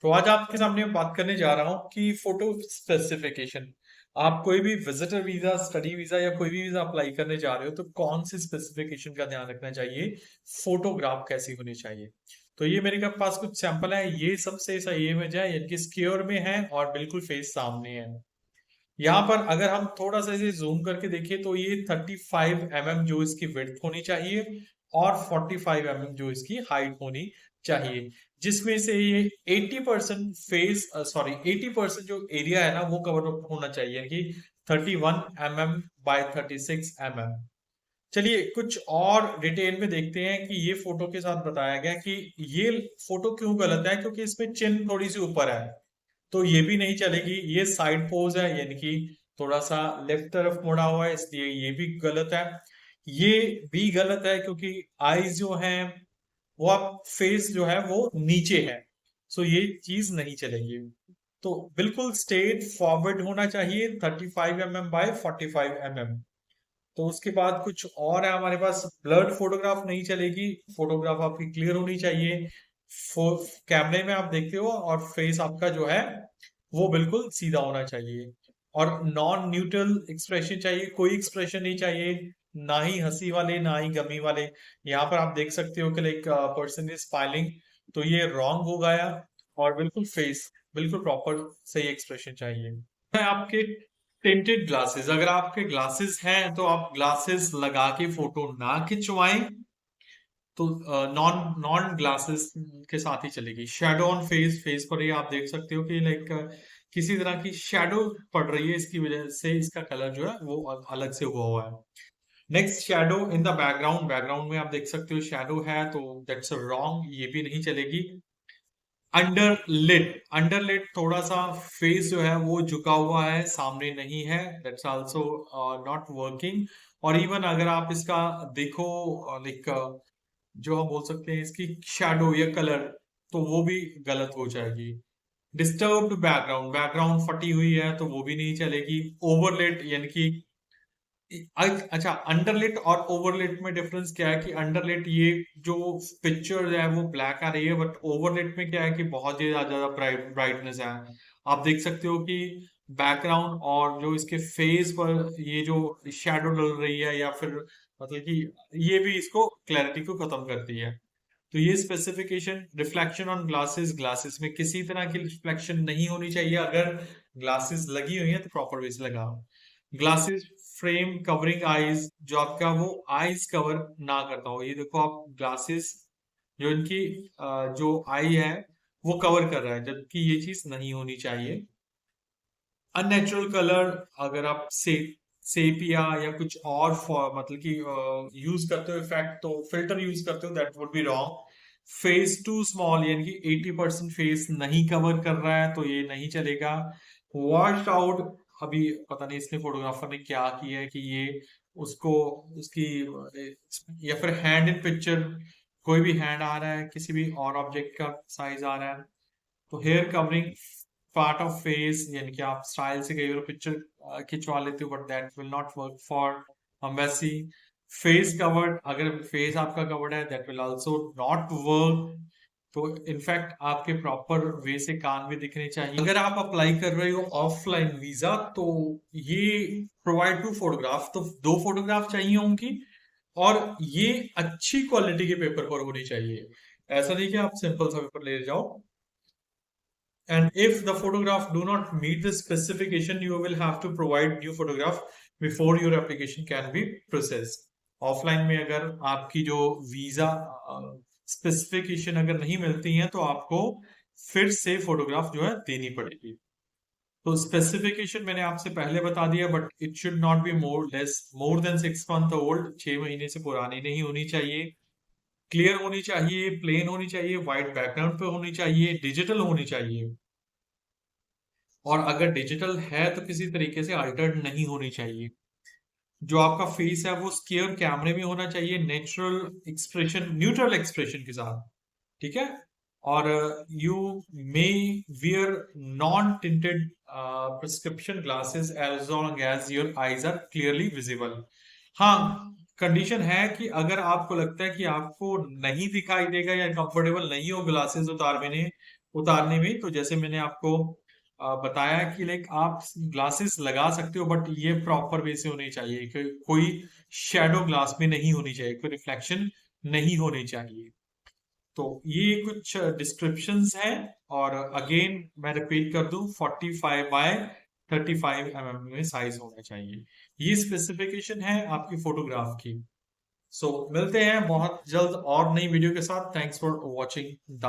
तो आज आपके सामने मैं बात करने जा रहा हूँ कि फोटो स्पेसिफिकेशन। आप कोई भी विजिटर वीजा, स्टडी वीजा या कोई भी वीजा अप्लाई करने जा रहे हो तो कौन सी स्पेसिफिकेशन का ध्यान रखना चाहिए, फोटोग्राफ कैसी होनी चाहिए। तो ये मेरे के पास कुछ सैंपल है। ये सबसे सही इमेज है, यानी कि स्क्योर में है और बिल्कुल फेस सामने है। यहाँ पर अगर हम थोड़ा सा इसे जूम करके देखें तो ये 35 mm जो इसकी विड्थ होनी चाहिए और 45 mm जो इसकी हाइट होनी चाहिए, जिसमें से ये 80% फेस, सॉरी 80% जो एरिया है ना वो कवर अप होना चाहिए, यानी कि 31 mm बाय 36 mm। चलिए कुछ और डिटेल में देखते हैं कि ये फोटो के साथ बताया गया कि ये फोटो क्यों गलत है, क्योंकि इसमें चिन थोड़ी सी ऊपर है तो ये भी नहीं चलेगी। ये साइड पोज है, यानी कि थोड़ा सा लेफ्ट तरफ मुड़ा हुआ है, इसलिए ये भी गलत है। ये भी गलत है क्योंकि आईज जो है वो, आप फेस जो है वो नीचे है, सो ये चीज नहीं चलेगी। तो बिल्कुल स्ट्रेट फॉरवर्ड होना चाहिए, 35 mm बाय 45 mm। तो उसके बाद कुछ और है हमारे पास, ब्लर्ड फोटोग्राफ नहीं चलेगी, फोटोग्राफ आपकी क्लियर होनी चाहिए। कैमरे में आप देखते हो और फेस आपका जो है वो बिल्कुल सीधा होना चाहिए। और नॉन न्यूट्रल एक्सप्रेशन चाहिए, कोई एक्सप्रेशन नहीं चाहिए, ना ही हंसी वाले ना ही गमी वाले। यहाँ पर आप देख सकते हो कि लाइक पर्सन इज स्माइलिंग, तो ये रॉन्ग हो गया। और बिल्कुल फेस बिल्कुल प्रॉपर सही एक्सप्रेशन चाहिए है आपके। टिंटेड ग्लासेस, अगर आपके ग्लासेस हैं तो आप ग्लासेस लगा के फोटो ना खिंचवाएं, तो नॉन नॉन ग्लासेस के साथ ही चलेगी। शेडो ऑन फेस, फेस पर ही आप देख सकते हो कि लाइक किसी तरह की शेडो पड़ रही है, इसकी वजह से इसका कलर जो है वो अलग से हुआ है। Next, shadow in the background, background में आप देख सकते हो शेडो है, तो दैट्स रॉन्ग, ये भी नहीं चलेगी। अंडरलिट, अंडरलिट थोड़ा सा फेस जो है वो झुका हुआ है, सामने नहीं है, दैट्स आल्सो नॉट वर्किंग। और इवन अगर आप इसका देखो, लाइक जो हम बोल सकते हैं इसकी शैडो या कलर, तो वो भी गलत हो जाएगी। डिस्टर्ब्ड बैकग्राउंड, बैकग्राउंड फटी हुई है तो वो भी नहीं चलेगी। ओवरलेट, यानी कि अच्छा, अंडरलेट और ओवरलेट में डिफरेंस क्या है कि अंडरलेट ये जो पिक्चर है वो ब्लैक आ रही है, बट ओवरलेट में क्या है कि बहुत ही ज्यादा ब्राइटनेस है। आप देख सकते हो कि बैकग्राउंड और जो इसके फेस पर ये जो शेडो डल रही है, या फिर मतलब कि ये भी इसको क्लैरिटी को खत्म करती है। तो ये specification. Reflection on glasses, glasses में किसी तरह की रिफ्लेक्शन नहीं होनी चाहिए, अगर ग्लासेस लगी हुई है तो प्रॉपर वे से लगाओ। ग्लासेस फ्रेम कवरिंग आईज, जो आपका वो आईज कवर ना करता हो, ये देखो आप ग्लासेस जो इनकी जो आई है वो कवर कर रहा है, जबकि ये चीज नहीं होनी चाहिए। अननेचुरल कलर, अगर आप सेपिया या कुछ और मतलब कि यूज करते हो इफेक्ट, तो फिल्टर यूज करते हो, that would be wrong. Face too small, यानी कि 80% फेस नहीं कवर कर रहा है तो ये नहीं चलेगा। वॉश्ड आउट, अभी पता नहीं इसने फोटोग्राफर ने क्या किया है कि ये उसको उसकी या फिर हैंड इन पिक्चर, कोई भी हैंड आ रहा है, किसी भी और ऑब्जेक्ट का साइज आ रहा है। तो hair covering part of face, यानी कि आप स्टाइल से कई बार पिक्चर खिंचवा लेते हो, but that will not work for embassy. Face covered, अगर फेस आपका कवर्ड है that will also not work. तो इनफैक्ट आपके प्रॉपर वे से कान भी दिखने चाहिए। अगर आप अप्लाई कर रहे हो ऑफलाइन वीजा तो ये प्रोवाइड टू फोटोग्राफ, तो 2 फोटोग्राफ चाहिए होंगी, और ये अच्छी क्वालिटी के पेपर पर होनी चाहिए। ऐसा नहीं कि आप सिंपल सा पेपर ले जाओ। And if the photograph do not meet the specification, you will have to provide new photograph before your application can be processed. Offline में अगर आपकी जो वीजा स्पेसिफिकेशन अगर नहीं मिलती है तो आपको फिर से फोटोग्राफ जो है देनी पड़ेगी। तो स्पेसिफिकेशन मैंने आपसे पहले बता दिया, but it should not be more than 6 month old, 6 महीने से पुरानी नहीं होनी चाहिए। क्लियर होनी चाहिए, प्लेन होनी चाहिए, व्हाइट बैकग्राउंड पे होनी चाहिए, डिजिटल होनी चाहिए। और अगर डिजिटल है तो किसी तरीके से अल्टर्ड नहीं होनी चाहिए। जो आपका फेस है वो स्क्योर कैमरे में होना चाहिए, नेचुरल एक्सप्रेशन, न्यूट्रल एक्सप्रेशन के साथ, ठीक है। और you may wear non tinted prescription glasses as long as your eyes are clearly visible. हाँ, कंडीशन है कि अगर आपको लगता है कि आपको नहीं दिखाई देगा या कंफर्टेबल नहीं हो ग्लासेस उतार में, उतारने में। तो जैसे मैंने आपको बताया कि लाइक आप ग्लासेस लगा सकते हो, बट ये प्रॉपर वे से होनी चाहिए कि कोई शेडो ग्लास में नहीं होनी चाहिए, कोई रिफ्लेक्शन नहीं होनी चाहिए। तो ये कुछ डिस्क्रिप्शंस हैं। और अगेन मैं रिपीट कर दूं, 45 बाय 35 में साइज होना चाहिए। ये स्पेसिफिकेशन है आपकी फोटोग्राफ की। सो मिलते हैं बहुत जल्द और नई वीडियो के साथ। Thanks for watching the